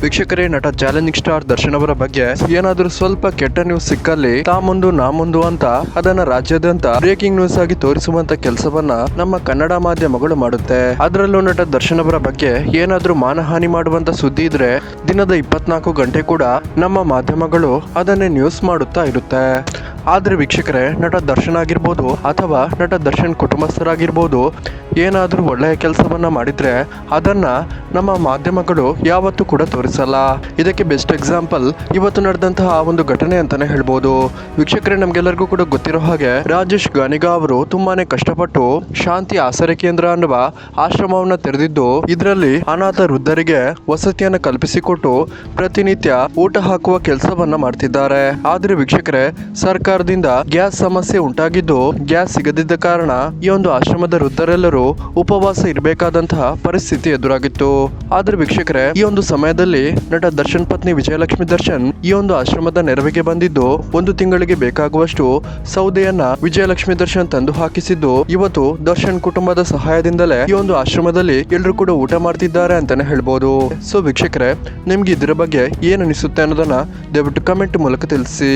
ವೀಕ್ಷಕರೇ, ನಟ challenging star Darshan ಅವರ ಬಗ್ಗೆ ಏನಾದ್ರೂ ಸ್ವಲ್ಪ ಕೆಟ್ಟ ನ್ಯೂಸ್ ಸಿಕ್ಕಲ್ಲಿ ತಾ ಮುಂದು ನಾ ಮುಂದು ಅಂತ ಅದನ್ನ ರಾಜ್ಯಾದ್ಯಂತ ಬ್ರೇಕಿಂಗ್ ನ್ಯೂಸ್ ಆಗಿ ತೋರಿಸುವಂತ ಕೆಲಸವನ್ನ ನಮ್ಮ ಕನ್ನಡ ಮಾಧ್ಯಮಗಳು ಮಾಡುತ್ತೆ. ಅದರಲ್ಲೂ ನಟ ದರ್ಶನ್ ಅವರ ಬಗ್ಗೆ ಏನಾದ್ರೂ ಮಾನಹಾನಿ ಮಾಡುವಂತ ಸುದ್ದಿ ಇದ್ರೆ ದಿನದ 24 ಗಂಟೆ ಕೂಡ ನಮ್ಮ ಮಾಧ್ಯಮಗಳು ಅದನ್ನೇ ನ್ಯೂಸ್ ಮಾಡುತ್ತಾ ಇರುತ್ತೆ. ಆದ್ರೆ ವೀಕ್ಷಕರೇ, ನಟ ದರ್ಶನ್ ಆಗಿರ್ಬೋದು ಅಥವಾ ನಟ ದರ್ಶನ್ ಕುಟುಂಬಸ್ಥರಾಗಿರ್ಬೋದು ಏನಾದ್ರೂ ಒಳ್ಳೆಯ ಕೆಲಸವನ್ನ ಮಾಡಿದ್ರೆ ಅದನ್ನ ನಮ್ಮ ಮಾಧ್ಯಮಗಳು ಯಾವತ್ತೂ ಕೂಡ ತೋರಿಸಲ್ಲ. ಇದಕ್ಕೆ ಬೆಸ್ಟ್ ಎಕ್ಸಾಂಪಲ್ ಇವತ್ತು ನಡೆದಂತಹ ಒಂದು ಘಟನೆ ಅಂತಾನೆ ಹೇಳ್ಬೋದು. ವೀಕ್ಷಕರೇ, ನಮ್ಗೆಲ್ಲರಿಗೂ ಕೂಡ ಗೊತ್ತಿರೋ ಹಾಗೆ ರಾಜೇಶ್ ಗಾನಿಗ ಅವರು ತುಂಬಾನೇ ಕಷ್ಟಪಟ್ಟು ಶಾಂತಿ ಆಸರೆ ಕೇಂದ್ರ ಅನ್ನುವ ಆಶ್ರಮವನ್ನ ತೆರೆದಿದ್ದು, ಇದರಲ್ಲಿ ಅನಾಥ ವೃದ್ಧರಿಗೆ ವಸತಿಯನ್ನು ಕಲ್ಪಿಸಿಕೊಟ್ಟು ಪ್ರತಿನಿತ್ಯ ಊಟ ಹಾಕುವ ಕೆಲಸವನ್ನ ಮಾಡ್ತಿದ್ದಾರೆ. ಆದ್ರೆ ವೀಕ್ಷಕರೇ, ಸರ್ಕಾರದಿಂದ ಗ್ಯಾಸ್ ಸಮಸ್ಯೆ ಉಂಟಾಗಿದ್ದು ಗ್ಯಾಸ್ ಸಿಗದಿದ್ದ ಕಾರಣ ಈ ಒಂದು ಆಶ್ರಮದ ವೃದ್ಧರೆಲ್ಲರೂ ಉಪವಾಸ ಇರಬೇಕಾದಂತಹ ಪರಿಸ್ಥಿತಿ ಎದುರಾಗಿತ್ತು. ಆದ್ರೆ ವೀಕ್ಷಕರೇ, ಈ ಒಂದು ಸಮಯದಲ್ಲಿ ನಟ ದರ್ಶನ್ ಪತ್ನಿ ವಿಜಯಲಕ್ಷ್ಮಿ ದರ್ಶನ್ ಈ ಒಂದು ಆಶ್ರಮದ ನೆರವಿಗೆ ಬಂದಿದ್ದು 1 ತಿಂಗಳಿಗೆ ಬೇಕಾಗುವಷ್ಟು ಸೌದೆಯನ್ನ ವಿಜಯಲಕ್ಷ್ಮಿ ದರ್ಶನ್ ತಂದು ಹಾಕಿಸಿದ್ದು ಇವತ್ತು ದರ್ಶನ್ ಕುಟುಂಬದ ಸಹಾಯದಿಂದಲೇ ಈ ಒಂದು ಆಶ್ರಮದಲ್ಲಿ ಎಲ್ಲರೂ ಕೂಡ ಊಟ ಮಾಡ್ತಿದ್ದಾರೆ ಅಂತಾನೆ ಹೇಳ್ಬೋದು. ಸೊ ವೀಕ್ಷಕರೇ, ನಿಮ್ಗೆ ಇದರ ಬಗ್ಗೆ ಏನ್ ಅನಿಸುತ್ತೆ ಅನ್ನೋದನ್ನ ದಯವಿಟ್ಟು ಕಮೆಂಟ್ ಮೂಲಕ ತಿಳಿಸಿ.